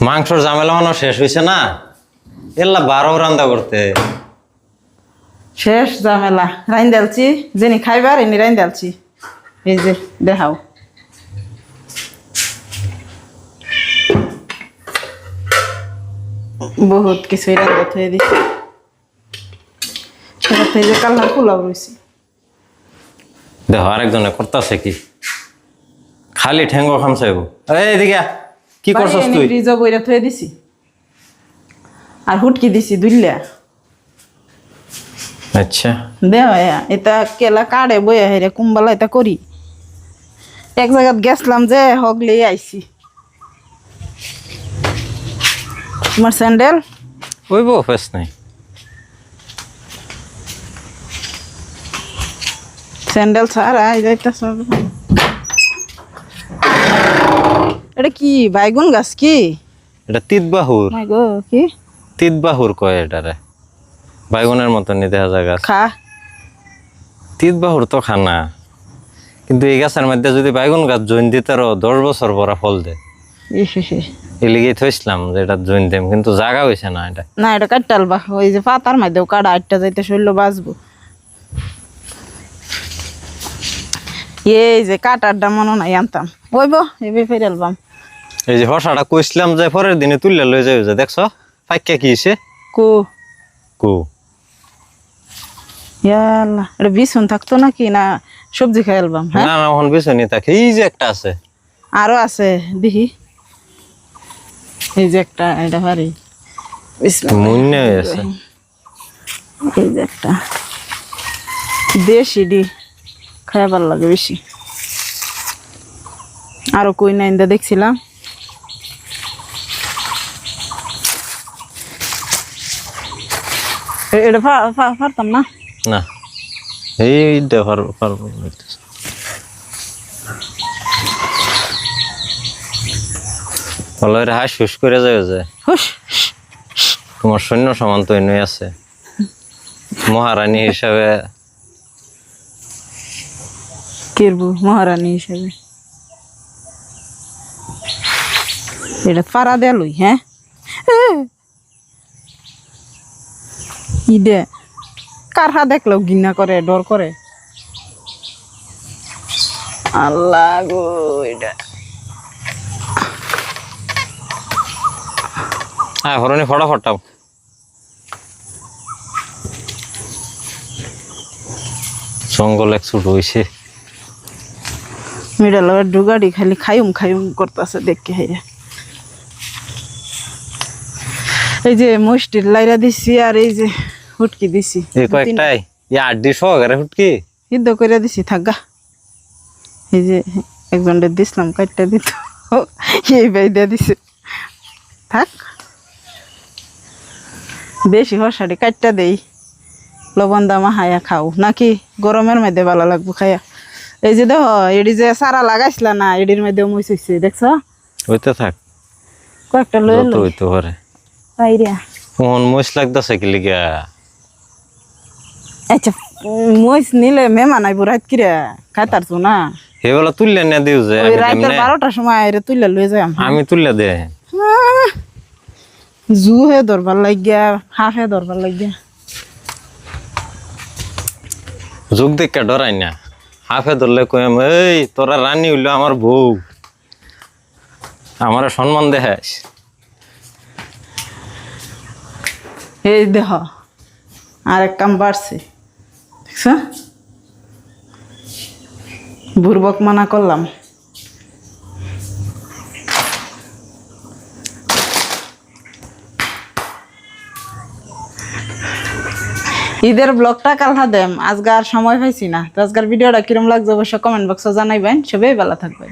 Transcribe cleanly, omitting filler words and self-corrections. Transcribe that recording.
মাংসর ঝামেলা মনে শেষ হয়েছে না, এল্লা 12 রান্না করতে শেষ ঝামেলা। রাইন দেলছি যিনি খাইবার এনি রাইন দেলছি। এই যে দেখাও, বহুত কিছুই রান্না থয়ে দিচ্ছি। সেটা থেকে যে কাল্লা পোলাও রয়েছে। দেখো আরেকজনে করতেছে কি, খালি ঠেঙ্গো খামসাইব। এদিকে কি করছস তুই? ফ্রিজ বইরা থয়ে দিছি আর হুটকি দিছি দুইলা। আচ্ছা দেহ এটা কেলা কাড়ে বইয়া হেরে কুম্বালা এটা করি। এক জায়গাত গেছলাম যে হগলেই আইছি। তোমার স্যান্ডেল ওইব ফেস নাই। স্যান্ডেল ছাড়া এই যাইতাছ। এটা কি বাইগুন গাছ? কি এটা তিতবাহুর। মাই গো, কি তিতবাহুর কয় এটারে, বাইগুনের মতন দেখা যায় গাছ। খা তিতবাহুর তো খানা, কিন্তু এই গাছের মধ্যে যদি বাইগুন গাছ জৈন দিতারও 10 বছর পরা ফল দেয়। এলিগে থইছিলাম যে এটা জৈন দেম, কিন্তু জায়গা হয়েছে না। এটা না, এটা কাটতাল বা ওই যে পাতার মধ্যেও কাটা আটটা যাইতে শরীর বাঁচবো। এই যে কাটারটা মনে নাই আনতাম ওইব এবে ফেরালবাম। এই যে হসাটা কইছিলাম যে পরের দিনে তুললে লয়ে যাবে, যে দেখছো ফাইকা কি হইছে কো কো। ইয়াল্লা, এটা বিছুন থাকতো নাকি না সবজি খাইলবাম? হ্যাঁ না না, ওখান বিছনি থাকে। এই যে একটা আছে, আরো আছে দেখি। এই যে একটা, এটা ভারী মুন্নে হয়ে আছে। এই যে একটা দেশি ডি খাইবার লাগে বেশি। আরো কই না ইন্দা দেখছিলাম। এটা পারতাম না। না এইটা পারবো। বলো এটা হাস হুস করে যাবে যে হুস তোমার সৈন্য সমান তো এনে আছে, মহারানী হিসাবে। কিরবু মহারানী হিসেবে এটা পাড়া দেলুই। হ্যাঁ ইডে কারহা দেখলেও ঘৃণা করে, ডর করে। আল্লাহ গো, এটা হ্যাঁ হরণি ফটাফটাও। জঙ্গল এক ছুট হয়েছে। মিডাল ডুগাড়ি খালি খাইম খাইম করতেছে দেখে হেরে। এই যে মুষ্টির লাইরা দিছি আর এই যে হুটকি দিছি। এই কয়েকটাই আড্ডি সহকারে হুটকি সিদ্ধ করে দিছি থাকগা। এই যে একজনের দিছিলাম কাটটা দিত, এই বাইদা দিছে থাক। বেশি হসাড়ি কাটটা দেই, লবণ দামা হায়া খাও নাকি গরমের মধ্যে ভালো লাগবো খাইয়া। এই যে দেখো এডি যে সারা লাগাইছিলা না, এডির মধ্যে মুইস হইছে দেখছো? হইতে থাক, কয়েকটা লয়ে যত হইতে পারে। পাইরিয়া মন মইস লাগতাছে কি লিগা? আচ্ছা মুইস নিলে মেহমান আইব রাত কিরে খাইতারছো না? হেবেলা তুললে না দিও যে ওই রাতের 12টার সময় আইরে তুইলা লয়ে যাই। আমি তুললে দে জু হে দরবার লাগিয়া, হাফ হে দরবার লাগিয়া। যুগ দেখে ডরাই না, হাফে ধরলে কইম এই তোরা রানী হইলো আমার বউ, আমার সম্মান দেখাস। এই দেহ আর এক কাম বাড়ছে দেখছ, বুর্বক মানা করলাম। ঈদের ব্লগটা কাল দেম, আজকে আর সময় পাইছি না। তো আজকের ভিডিওটা কিরম লাগছে অবশ্যই কমেন্ট বক্সে জানাইবেন। সবাই ভালো থাকবেন।